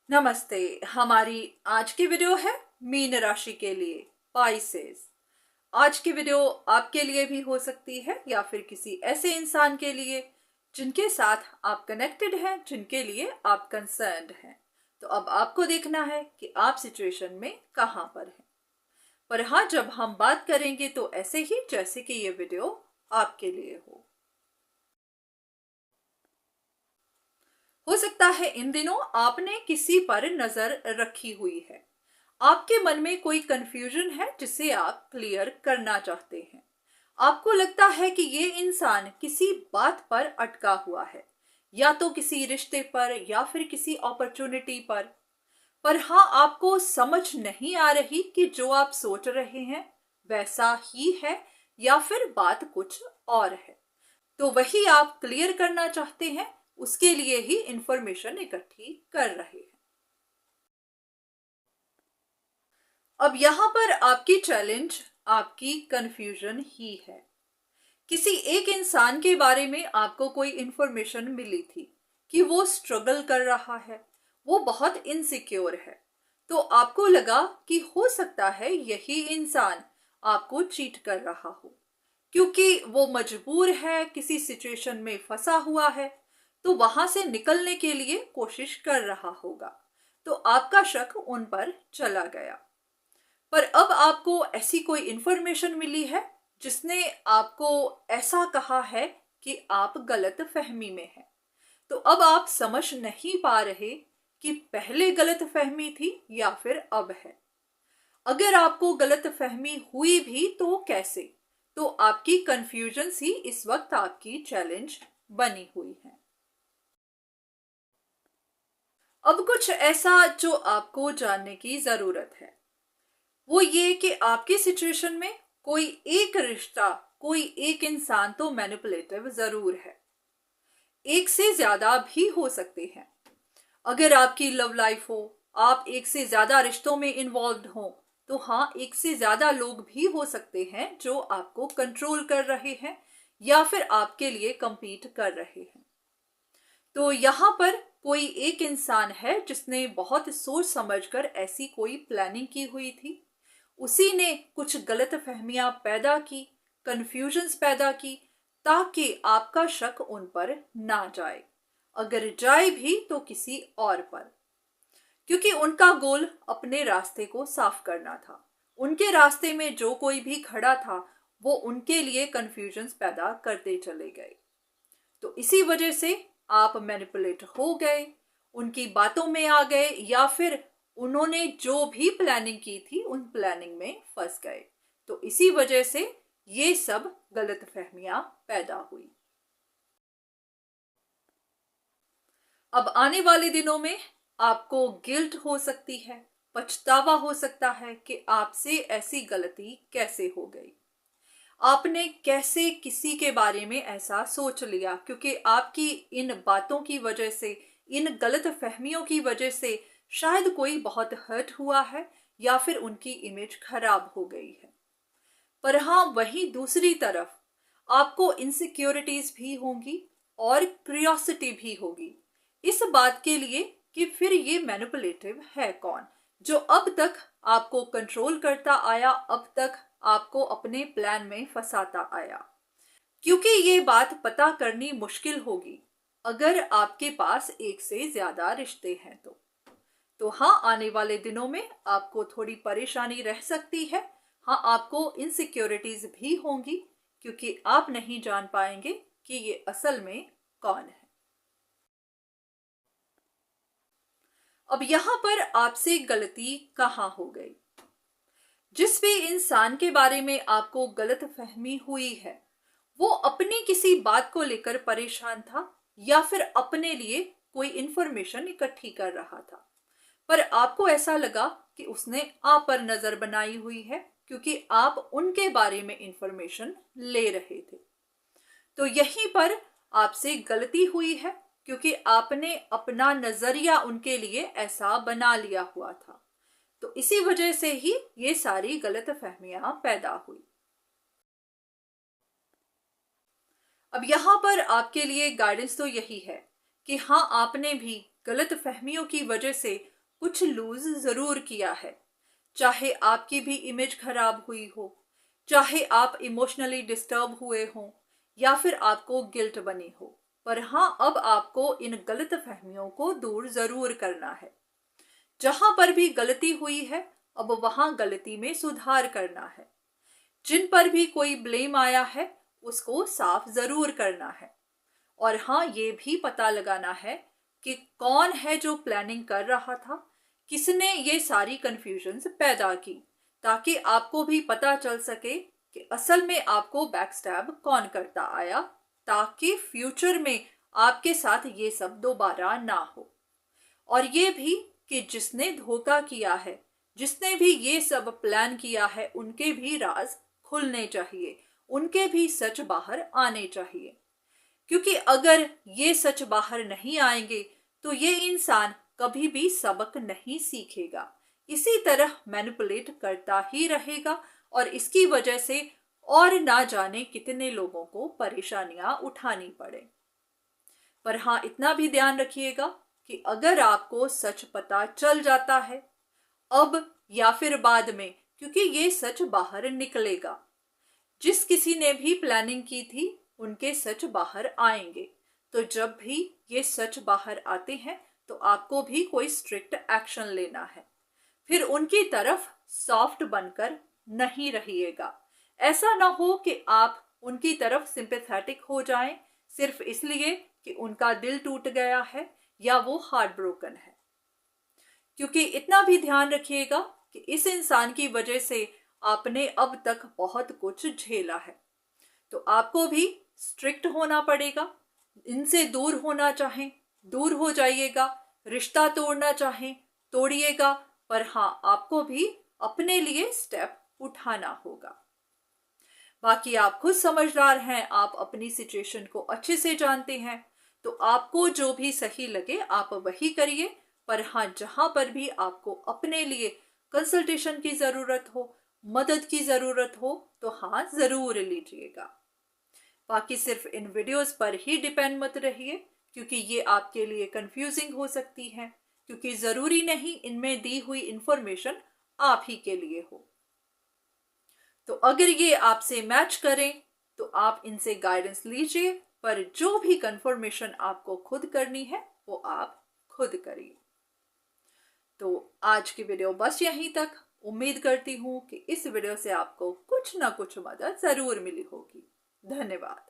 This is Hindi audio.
नमस्ते। हमारी आज की वीडियो है मीन राशि के लिए, पाइसेस। आज की वीडियो आपके लिए भी हो सकती है या फिर किसी ऐसे इंसान के लिए जिनके साथ आप कनेक्टेड हैं, जिनके लिए आप कंसर्न्ड हैं। तो अब आपको देखना है कि आप सिचुएशन में कहां पर हैं। पर हाँ, जब हम बात करेंगे तो ऐसे ही जैसे कि ये वीडियो आपके लिए हो सकता है इन दिनों आपने किसी पर नजर रखी हुई है। आपके मन में कोई कंफ्यूजन है जिसे आप क्लियर करना चाहते हैं। आपको लगता है कि ये इंसान किसी बात पर अटका हुआ है, या तो किसी रिश्ते पर या फिर किसी अपॉर्चुनिटी पर हाँ, आपको समझ नहीं आ रही कि जो आप सोच रहे हैं वैसा ही है या फिर बात कुछ और है। तो वही आप क्लियर करना चाहते हैं, उसके लिए ही इंफॉर्मेशन इकट्ठी कर रहे हैं। अब यहां पर आपकी चैलेंज, आपकी कंफ्यूजन ही है। किसी एक इंसान के बारे में आपको कोई इंफॉर्मेशन मिली थी कि वो स्ट्रगल कर रहा है, वो बहुत इनसिक्योर है। तो आपको लगा कि हो सकता है यही इंसान आपको चीट कर रहा हो, क्योंकि वो मजबूर है, किसी सिचुएशन में फंसा हुआ है, तो वहां से निकलने के लिए कोशिश कर रहा होगा। तो आपका शक उन पर चला गया। पर अब आपको ऐसी कोई इंफॉर्मेशन मिली है जिसने आपको ऐसा कहा है कि आप गलत फहमी में हैं। तो अब आप समझ नहीं पा रहे कि पहले गलत फहमी थी या फिर अब है। अगर आपको गलत फहमी हुई भी तो कैसे। तो आपकी कंफ्यूजन ही इस वक्त आपकी चैलेंज बनी हुई है। अब कुछ ऐसा जो आपको जानने की जरूरत है, वो ये कि आपकी सिचुएशन में कोई एक रिश्ता, कोई एक इंसान तो मैनिपुलेटिव जरूर है। एक से ज्यादा भी हो सकते हैं। अगर आपकी लव लाइफ हो, आप एक से ज्यादा रिश्तों में इन्वॉल्व हो, तो हाँ, एक से ज्यादा लोग भी हो सकते हैं जो आपको कंट्रोल कर रहे हैं या फिर आपके लिए compete कर रहे हैं। तो यहाँ पर कोई एक इंसान है जिसने बहुत सोच समझकर ऐसी कोई प्लानिंग की हुई थी। उसी ने कुछ गलत फहमियां पैदा की, कंफ्यूजन्स पैदा की, ताकि आपका शक उन पर ना जाए। अगर जाए भी तो किसी और पर, क्योंकि उनका गोल अपने रास्ते को साफ करना था। उनके रास्ते में जो कोई भी खड़ा था वो उनके लिए कंफ्यूजन्स पैदा करते चले गए। तो इसी वजह से आप मैनिपुलेट हो गए, उनकी बातों में आ गए, या फिर उन्होंने जो भी प्लानिंग की थी उन प्लानिंग में फंस गए। तो इसी वजह से ये सब गलतफहमियां पैदा हुई। अब आने वाले दिनों में आपको गिल्ट हो सकती है, पछतावा हो सकता है कि आपसे ऐसी गलती कैसे हो गई। आपने कैसे किसी के बारे में ऐसा सोच लिया, क्योंकि आपकी इन बातों की वजह से, इन गलत फहमियों की वजह से शायद कोई बहुत हर्ट हुआ है या फिर उनकी इमेज खराब हो गई है। पर हाँ, वहीं दूसरी तरफ आपको इनसिक्योरिटीज भी होंगी और क्यूरियोसिटी भी होगी इस बात के लिए कि फिर ये मैनिपुलेटिव है कौन, जो अब तक आपको कंट्रोल करता आया, अब तक आपको अपने प्लान में फंसाता आया। क्योंकि ये बात पता करनी मुश्किल होगी अगर आपके पास एक से ज्यादा रिश्ते हैं तो हाँ, आने वाले दिनों में आपको थोड़ी परेशानी रह सकती है। हाँ, आपको इनसिक्योरिटीज भी होंगी, क्योंकि आप नहीं जान पाएंगे कि ये असल में कौन है। अब यहां पर आपसे गलती कहाँ हो गई। जिस भी इंसान के बारे में आपको गलत फहमी हुई है, वो अपनी किसी बात को लेकर परेशान था या फिर अपने लिए कोई इंफॉर्मेशन इकट्ठी कर रहा था। पर आपको ऐसा लगा कि उसने आप पर नजर बनाई हुई है, क्योंकि आप उनके बारे में इंफॉर्मेशन ले रहे थे। तो यहीं पर आपसे गलती हुई है, क्योंकि आपने अपना नजरिया उनके लिए ऐसा बना लिया हुआ था। तो इसी वजह से ही ये सारी गलत फहमियां पैदा हुई। अब यहाँ पर आपके लिए गाइडेंस तो यही है कि हाँ, आपने भी गलत फहमियों की वजह से कुछ लूज जरूर किया है, चाहे आपकी भी इमेज खराब हुई हो, चाहे आप इमोशनली डिस्टर्ब हुए हो या फिर आपको गिल्ट बनी हो। पर हाँ, अब आपको इन गलत फहमियों को दूर जरूर करना है। जहां पर भी गलती हुई है, अब वहां गलती में सुधार करना है। जिन पर भी कोई ब्लेम आया है, उसको साफ जरूर करना है। और हाँ, ये भी पता लगाना है कि कौन है जो प्लानिंग कर रहा था, किसने ये सारी कंफ्यूजन्स पैदा की, ताकि आपको भी पता चल सके कि असल में आपको बैकस्टैब कौन करता आया, ताकि फ्यूचर में आपके साथ ये सब दोबारा ना हो। और ये भी कि जिसने धोखा किया है, जिसने भी ये सब प्लान किया है, उनके भी राज खुलने चाहिए, उनके भी सच बाहर आने चाहिए। क्योंकि अगर ये सच बाहर नहीं आएंगे तो ये इंसान कभी भी सबक नहीं सीखेगा, इसी तरह मैनिपुलेट करता ही रहेगा और इसकी वजह से और ना जाने कितने लोगों को परेशानियां उठानी पड़े। पर हाँ, इतना भी ध्यान रखिएगा कि अगर आपको सच पता चल जाता है, अब या फिर बाद में, क्योंकि ये सच बाहर निकलेगा, जिस किसी ने भी प्लानिंग की थी उनके सच बाहर आएंगे। तो जब भी ये सच बाहर आते हैं तो आपको भी कोई स्ट्रिक्ट एक्शन लेना है। फिर उनकी तरफ सॉफ्ट बनकर नहीं रहिएगा। ऐसा ना हो कि आप उनकी तरफ सिंपैथेटिक हो जाएं सिर्फ इसलिए कि उनका दिल टूट गया है या वो हार्ट ब्रोकन है। क्योंकि इतना भी ध्यान रखिएगा कि इस इंसान की वजह से आपने अब तक बहुत कुछ झेला है, तो आपको भी स्ट्रिक्ट होना पड़ेगा। इनसे दूर होना चाहें दूर हो जाइएगा, रिश्ता तोड़ना चाहें तोड़िएगा, पर हाँ, आपको भी अपने लिए स्टेप उठाना होगा। बाकी आप खुद समझदार हैं, आप अपनी सिचुएशन को अच्छे से जानते हैं, तो आपको जो भी सही लगे आप वही करिए। पर हाँ, जहां पर भी आपको अपने लिए कंसल्टेशन की जरूरत हो, मदद की जरूरत हो, तो हाँ, जरूर लीजिएगा। बाकी सिर्फ इन वीडियोस पर ही डिपेंड मत रहिए, क्योंकि ये आपके लिए कंफ्यूजिंग हो सकती है, क्योंकि जरूरी नहीं इनमें दी हुई इंफॉर्मेशन आप ही के लिए हो। तो अगर ये आपसे मैच करें तो आप इनसे गाइडेंस लीजिए, पर जो भी कंफर्मेशन आपको खुद करनी है वो आप खुद करिए। तो आज की वीडियो बस यहीं तक। उम्मीद करती हूँ कि इस वीडियो से आपको कुछ ना कुछ मदद जरूर मिली होगी। धन्यवाद।